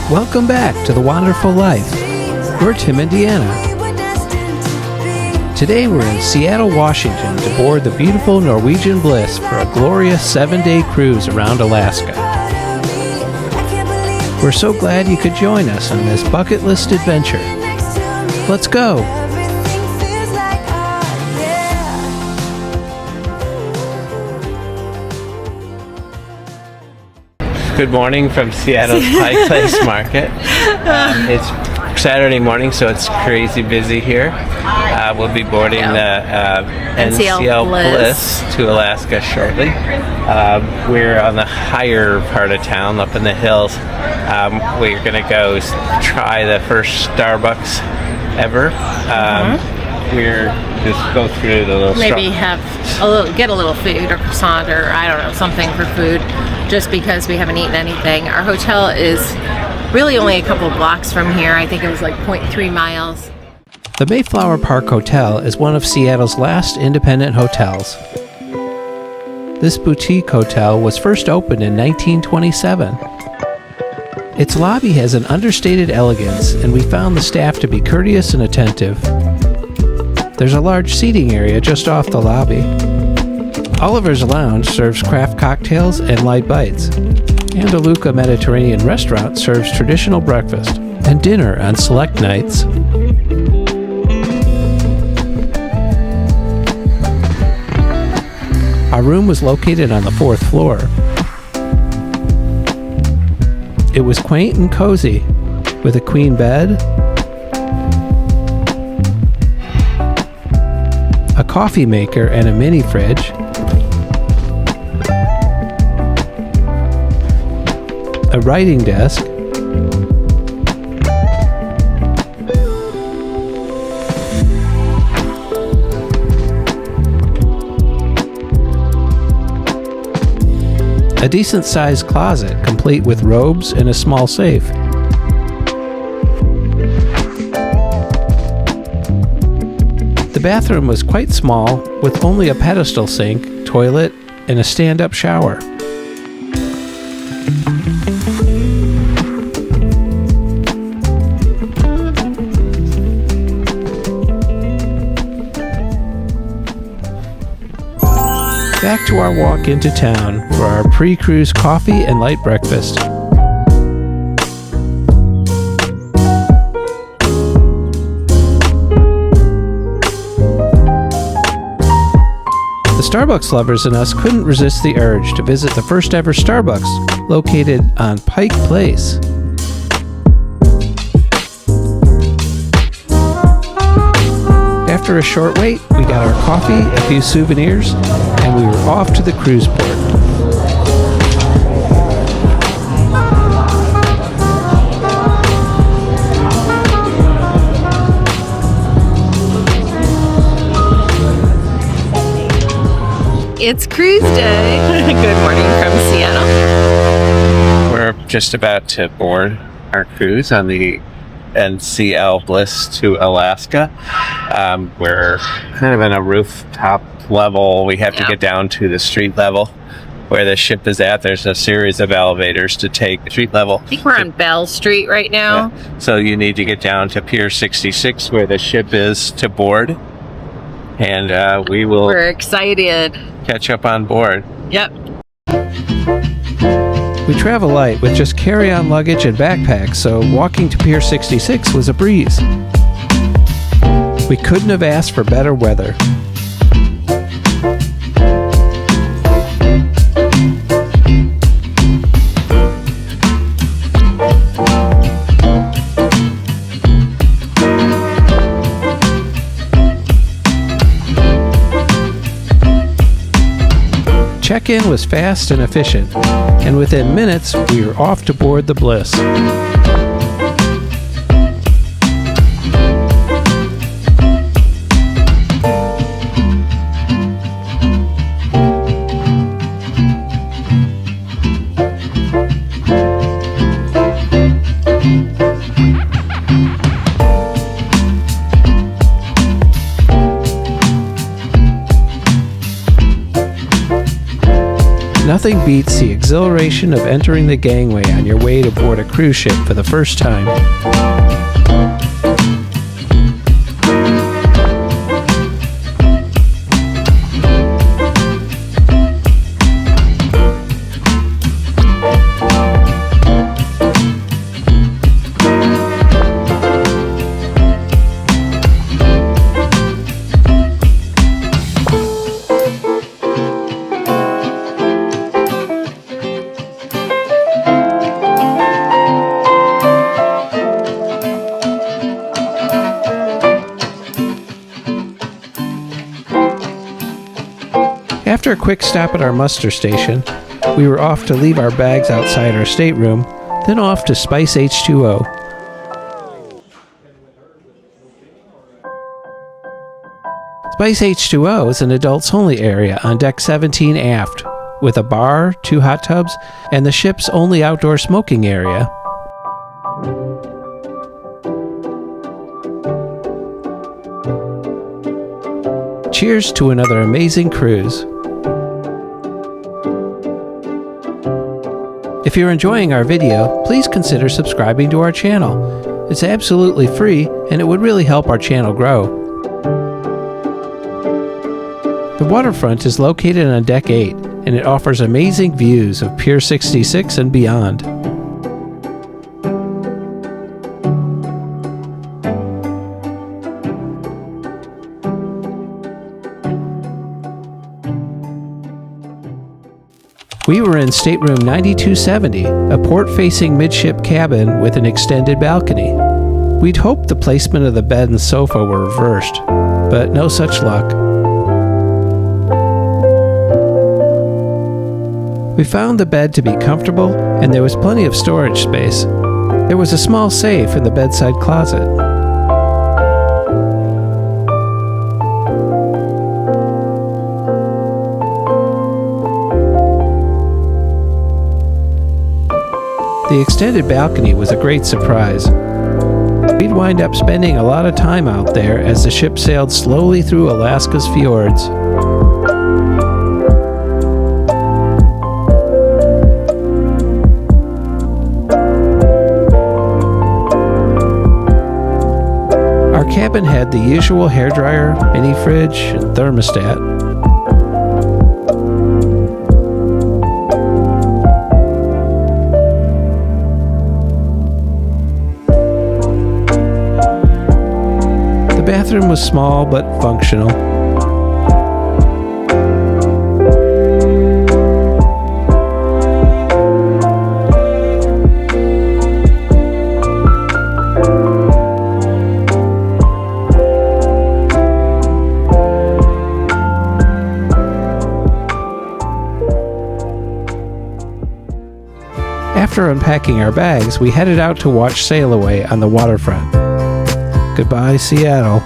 Welcome back to The Wonderful Life. We're Tim and Deanna. Today we're in Seattle, Washington to board the beautiful Norwegian Bliss for a glorious 7-day cruise around Alaska. We're so glad you could join us on this bucket list adventure. Let's go! Good morning from Seattle's Pike Place Market. It's Saturday morning, so it's crazy busy here. We'll be boarding the NCL Bliss to Alaska shortly. We're on the higher part of town, up in the hills. We're going to go try the first Starbucks ever. We're just go through the little maybe get a little food or croissant or I don't know, something for food, just because we haven't eaten anything. Our hotel is really only a couple blocks from here. I think it was like 0.3 miles. The Mayflower Park Hotel is one of Seattle's last independent hotels. This boutique hotel was first opened in 1927. Its lobby has an understated elegance, and we found the staff to be courteous and attentive. There's a large seating area just off the lobby. Oliver's Lounge serves craft cocktails and light bites. Andaluca Mediterranean Restaurant serves traditional breakfast and dinner on select nights. Our room was located on the 4th floor. It was quaint and cozy, with a queen bed, a coffee maker and a mini fridge, a writing desk, a decent-sized closet complete with robes and a small safe. The bathroom was quite small, with only a pedestal sink, toilet, and a stand-up shower. Back to our walk into town for our pre-cruise coffee and light breakfast. The Starbucks lovers in us couldn't resist the urge to visit the first ever Starbucks located on Pike Place. After a short wait, we got our coffee, a few souvenirs, and we were off to the cruise port. It's cruise day. Good morning from Seattle. We're just about to board our cruise on the NCL Bliss to Alaska. We're kind of in a rooftop level. We have to get down to the street level where the ship is at. There's a series of elevators to take street level. I think we're on Bell Street right now. Yeah. So you need to get down to Pier 66 where the ship is to board. And we're excited. Catch up on board. Yep. We travel light with just carry-on luggage and backpacks, so walking to Pier 66 was a breeze. We couldn't have asked for better weather. Check-in was fast and efficient, and within minutes, we were off to board the Bliss. Nothing beats the exhilaration of entering the gangway on your way to board a cruise ship for the first time. After a quick stop at our muster station, we were off to leave our bags outside our stateroom, then off to Spice H2O. Spice H2O is an adults-only area on deck 17 aft, with a bar, 2 hot tubs, and the ship's only outdoor smoking area. Cheers to another amazing cruise. If you're enjoying our video, please consider subscribing to our channel. It's absolutely free and it would really help our channel grow. The Waterfront is located on Deck 8 and it offers amazing views of Pier 66 and beyond. We were in stateroom 9270, a port-facing midship cabin with an extended balcony. We'd hoped the placement of the bed and sofa were reversed, but no such luck. We found the bed to be comfortable and there was plenty of storage space. There was a small safe in the bedside closet. The extended balcony was a great surprise. We'd wind up spending a lot of time out there as the ship sailed slowly through Alaska's fjords. Our cabin had the usual hairdryer, mini fridge, and thermostat. The bathroom was small but functional. After unpacking our bags, we headed out to watch sail away on the waterfront. Goodbye, Seattle.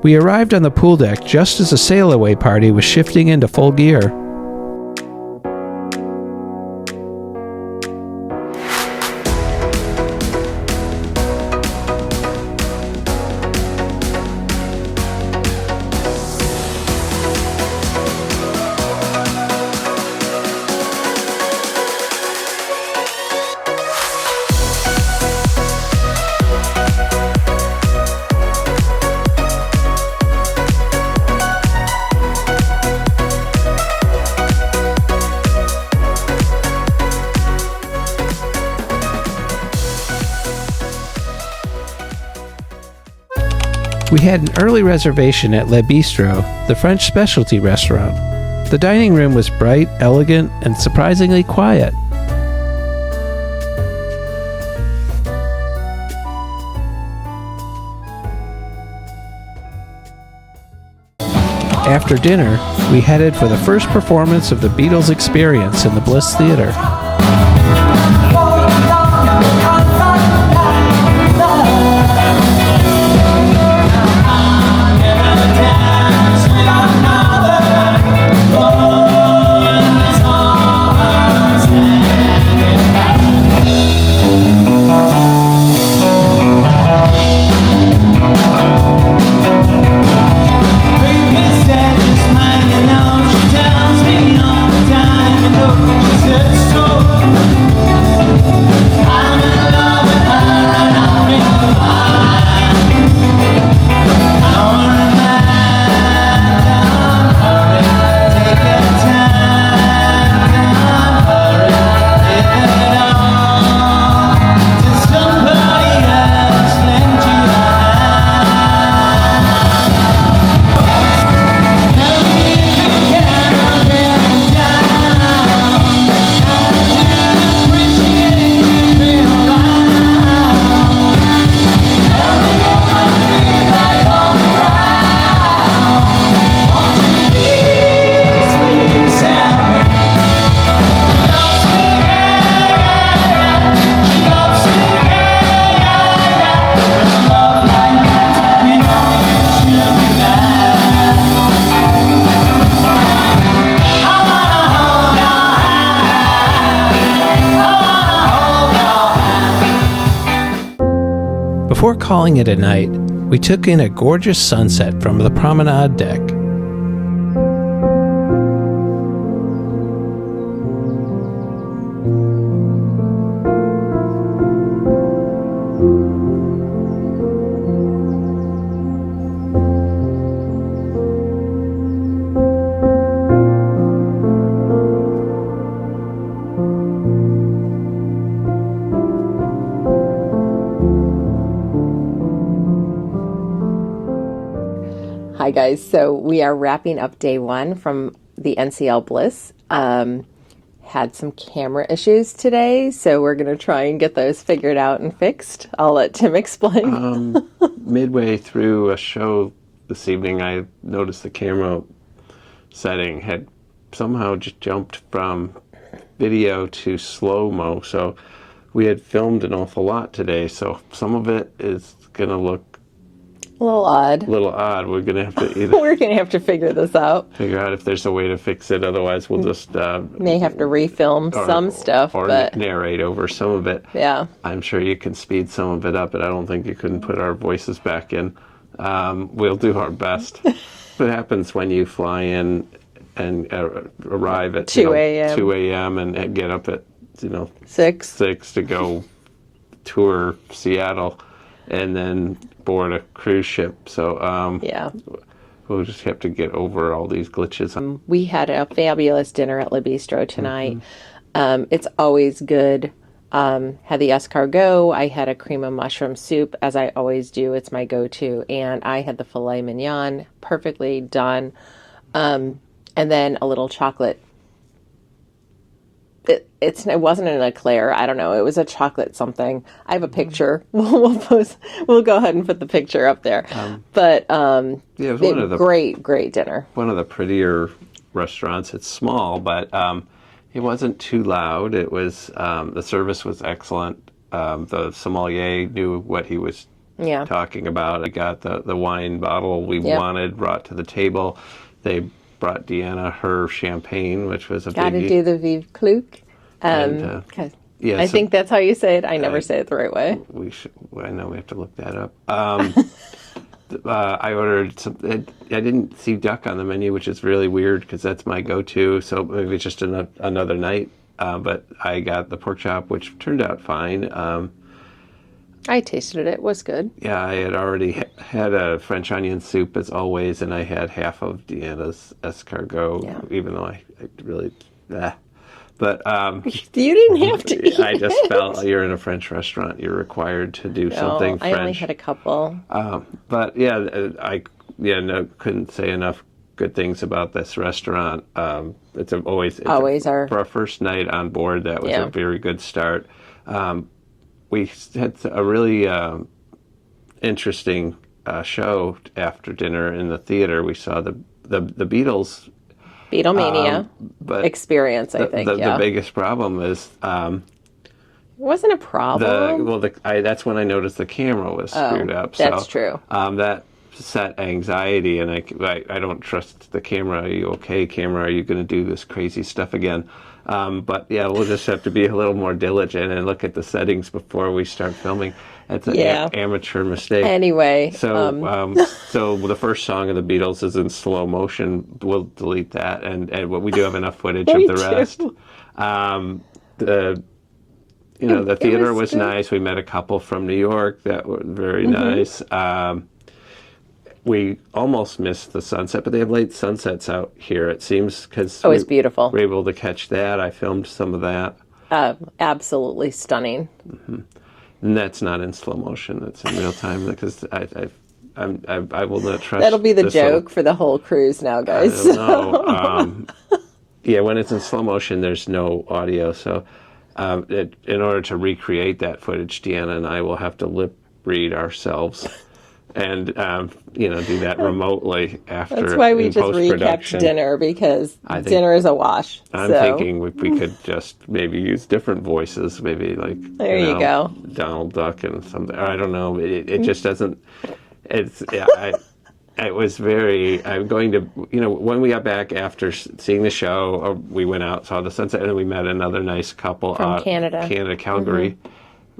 We arrived on the pool deck just as the sail-away party was shifting into full gear. We had an early reservation at Le Bistro, the French specialty restaurant. The dining room was bright, elegant, and surprisingly quiet. After dinner, we headed for the first performance of the Beatles Experience in the Bliss Theater. Before calling it a night, we took in a gorgeous sunset from the promenade deck. Hi guys, so we are wrapping up day one from the NCL Bliss. Had some camera issues today, so we're going to try and get those figured out and fixed. I'll let Tim explain. Midway through a show this evening, I noticed the camera setting had somehow just jumped from video to slow-mo, so we had filmed an awful lot today, so some of it is going to look A little odd. We're going to have to either We're going to have to figure this out. figure out if there's a way to fix it. Otherwise, we'll just May have to refilm some stuff, or but narrate over some of it. yeah. I'm sure you can speed some of it up, but I don't think you can put our voices back in. We'll do our best. What happens when you fly in and arrive at 2 a.m. 2 a.m. and get up at 6 to go tour Seattle and then board a cruise ship. So Yeah. we'll just have to get over all these glitches. We had a fabulous dinner at Le Bistro tonight. It's always good. Had the escargot. I had a cream of mushroom soup, as I always do. It's my go-to. And I had the filet mignon, perfectly done. And then a little chocolate. It wasn't an eclair. I don't know. It was a chocolate something. I have a picture. We'll go ahead and put the picture up there. But Yeah, it was one of the great dinner. one of the prettier restaurants. It's small, but it wasn't too loud. It was the service was excellent. The sommelier knew what he was Yeah. talking about. I got the wine bottle we Yep. wanted brought to the table. They brought Deanna her champagne, which was a Got to biggie. do the Vive Clouk. And, 'Cause yeah, I so think that's how you say it. I never say it the right way. we should. I know we have to look that up. I ordered some. I didn't see duck on the menu, which is really weird because that's my go-to. So maybe it's just another night. But I got the pork chop, which turned out fine. I tasted it. It was good. Yeah, I had already had a French onion soup as always, and I had half of Deanna's escargot, Yeah. even though I really. But You didn't have to eat I just it. felt you're in a French restaurant. You're required to do something I only French. had a couple. But yeah, couldn't say enough good things about this restaurant. It's Always are. for our first night on board. That was Yeah. a very good start. We had a really interesting show after dinner in the theater. We saw the Beatles. Beatlemania But Experience, I think. The biggest problem is it wasn't a problem. that's when I noticed the camera was screwed up. That's true. That set anxiety, and I don't trust the camera. Are you okay, camera? Are you going to do this crazy stuff again? But yeah, we'll just have to be a little more diligent and look at the settings before we start filming. That's an amateur mistake. Anyway, so so the first song of the Beatles is in slow motion. We'll delete that, and we do have enough footage of the rest. The theater was nice. We met a couple from New York that were very nice. We almost missed the sunset, but they have late sunsets out here, it seems, because it's beautiful. We were able to catch that. I filmed some of that. Absolutely stunning. And that's not in slow motion. That's in real time, because I will not trust. That'll be the joke for the whole cruise now, guys. I don't know. Yeah, when it's in slow motion, there's no audio. So in order to recreate that footage, Deanna and I will have to lip read ourselves. And do that remotely after. That's why we just recapped dinner, because dinner is a wash. I'm thinking we could just maybe use different voices, maybe like there you go, Donald Duck and something. I don't know. It just doesn't. It's it was very. I'm going to when we got back after seeing the show, we went out, saw the sunset, and then we met another nice couple from Canada, Calgary.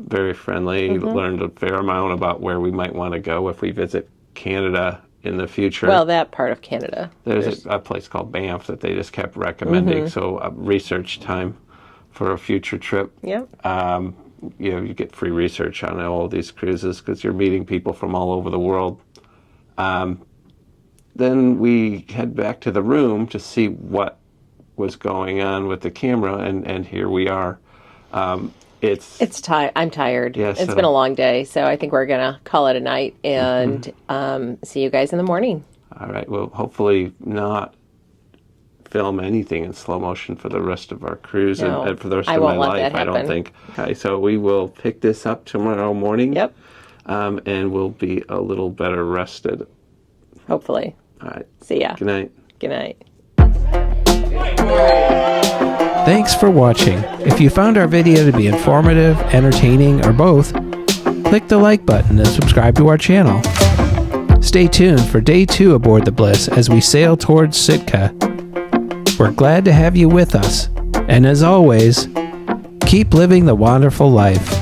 Very friendly. Learned a fair amount about where we might want to go if we visit Canada in the future. Well, that part of Canada. There's a place called Banff that they just kept recommending. So research time for a future trip. Yep. You get free research on all these cruises because you're meeting people from all over the world. Then we head back to the room to see what was going on with the camera, and here we are. I'm tired. Yeah, it's been a long day, so I think we're gonna call it a night and see you guys in the morning. All right. Well, hopefully not film anything in slow motion for the rest of our cruise and for the rest of my life. I don't think. Okay, so we will pick this up tomorrow morning. Yep. And we'll be a little better rested. Hopefully. All right. See ya. Good night. Good night. Thanks for watching. If you found our video to be informative, entertaining, or both, click the like button and subscribe to our channel. Stay tuned for day 2 aboard the Bliss as we sail towards Sitka. We're glad to have you with us, and as always, keep living the wonderful life.